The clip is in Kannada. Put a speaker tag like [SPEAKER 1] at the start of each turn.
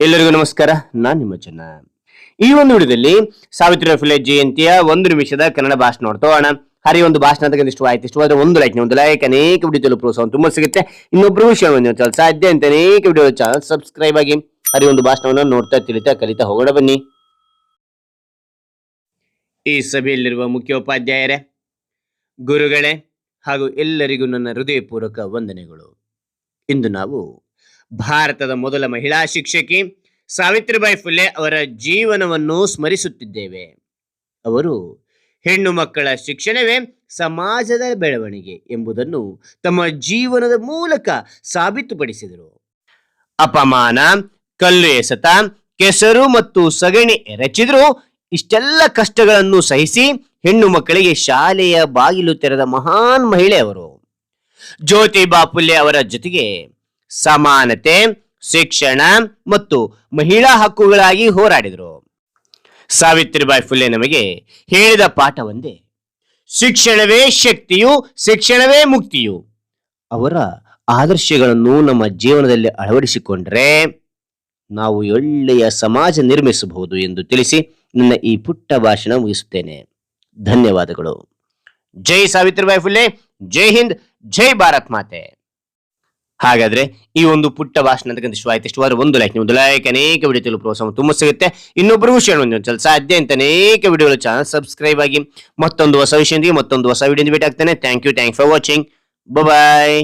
[SPEAKER 1] ಎಲ್ಲರಿಗೂ ನಮಸ್ಕಾರ. ನಾನು ನಿಮ್ಮ ಚೆನ್ನ. ಈ ಒಂದು ವಿಡಿಯೋದಲ್ಲಿ ಸಾವಿತ್ರಿಬಾಯಿ ಫುಲೆ ಜಯಂತಿಯ 1 ನಿಮಿಷದ ಕನ್ನಡ ಭಾಷಣ ನೋಡ್ತೋಣ. ಹರಿ ಒಂದು ಭಾಷಣ ಅಂತ ಇಷ್ಟ ಆಯ್ತು. ಇಷ್ಟವಾದ್ರೆ ಒಂದು ಲೈಕ್ ಅನೇಕ ವಿಡಿಯೋ ಪ್ರೋತ್ಸಾಹ ತುಂಬಾ ಸಿಗುತ್ತೆ. ಇನ್ನೊಬ್ರು ವಿಷಯ ಸಾಧ್ಯ ಅಂತ ಅನೇಕ ವಿಡಿಯೋ ಚಾನಲ್ ಸಬ್ಸ್ಕ್ರೈಬ್ ಆಗಿ ಹರಿ ಒಂದು ಭಾಷಣವನ್ನು ನೋಡ್ತಾ ತಿಳಿತಾ ಕಲಿತಾ ಹೋಗೋಣ ಬನ್ನಿ. ಈ ಸಭೆಯಲ್ಲಿರುವ ಮುಖ್ಯೋಪಾಧ್ಯಾಯರೇ, ಗುರುಗಳೇ ಹಾಗೂ ಎಲ್ಲರಿಗೂ ನನ್ನ ಹೃದಯಪೂರ್ವಕ ವಂದನೆಗಳು. ಇಂದು ನಾವು ಭಾರತದ ಮೊದಲ ಮಹಿಳಾ ಶಿಕ್ಷಕಿ ಸಾವಿತ್ರಿಬಾಯಿ ಫುಲೆ ಅವರ ಜೀವನವನ್ನು ಸ್ಮರಿಸುತ್ತಿದ್ದೇವೆ. ಅವರು ಹೆಣ್ಣು ಮಕ್ಕಳ ಶಿಕ್ಷಣವೇ ಸಮಾಜದ ಬೆಳವಣಿಗೆ ಎಂಬುದನ್ನು ತಮ್ಮ ಜೀವನದ ಮೂಲಕ ಸಾಬೀತುಪಡಿಸಿದರು. ಅಪಮಾನ, ಕಲ್ಲು ಎಸೆತ, ಕೆಸರು ಮತ್ತು ಸಗಣಿ ಎರಚಿದ್ರು ಇಷ್ಟೆಲ್ಲ ಕಷ್ಟಗಳನ್ನು ಸಹಿಸಿ ಹೆಣ್ಣು ಮಕ್ಕಳಿಗೆ ಶಾಲೆಯ ಬಾಗಿಲು ತೆರೆದ ಮಹಾನ್ ಮಹಿಳೆ ಅವರು. ಜ್ಯೋತಿಬಾ ಫುಲೆ ಅವರ ಜೊತೆಗೆ ಸಮಾನತೆ, ಶಿಕ್ಷಣ ಮತ್ತು ಮಹಿಳಾ ಹಕ್ಕುಗಳಾಗಿ ಹೋರಾಡಿದರು. ಸಾವಿತ್ರಿಬಾಯಿ ಫುಲೆ ನಮಗೆ ಹೇಳಿದ ಪಾಠ ಒಂದೇ: ಶಿಕ್ಷಣವೇ ಶಕ್ತಿಯು, ಶಿಕ್ಷಣವೇ ಮುಕ್ತಿಯು. ಅವರ ಆದರ್ಶಗಳನ್ನು ನಮ್ಮ ಜೀವನದಲ್ಲಿ ಅಳವಡಿಸಿಕೊಂಡ್ರೆ ನಾವು ಒಳ್ಳೆಯ ಸಮಾಜ ನಿರ್ಮಿಸಬಹುದು ಎಂದು ತಿಳಿಸಿ ನನ್ನ ಈ ಪುಟ್ಟ ಭಾಷಣ ಮುಗಿಸುತ್ತೇನೆ. ಧನ್ಯವಾದಗಳು. ಜೈ ಸಾವಿತ್ರಿಬಾಯಿ ಫುಲೆ, ಜೈ ಹಿಂದ್, ಜೈ ಭಾರತ್ ಮಾತೆ. ಹಾಗಾದ್ರೆ ಈ ಒಂದು ಪುಟ್ಟ ಭಾಷಣ ಅಂತಕ್ಕಂಥ ಇಷ್ಟವಾದ್ರೆ ಒಂದು ಲೈಕ್ ಅನೇಕ ವಿಡಿಯೋ ಪ್ರೋತ್ಸಾಹ ತುಂಬಾ ಸಿಗುತ್ತೆ. ಇನ್ನೊಬ್ಬರಿಗೂ ಶೇರ್ ಮಾಡಿ ಸಾಧ್ಯ ಅಂತ ಅನೇಕ ವಿಡಿಯೋಗಳು ಚಾನಲ್ ಸಬ್ಸ್ಕ್ರೈಬ್ ಆಗಿ ಮತ್ತೊಂದು ಹೊಸ ವಿಷಯದೊಂದಿಗೆ ಮತ್ತೊಂದು ಹೊಸ ವಿಡಿಯೋ ಭೇಟಿ ಆಗ್ತಾನೆ. Thank you for watching. Bye.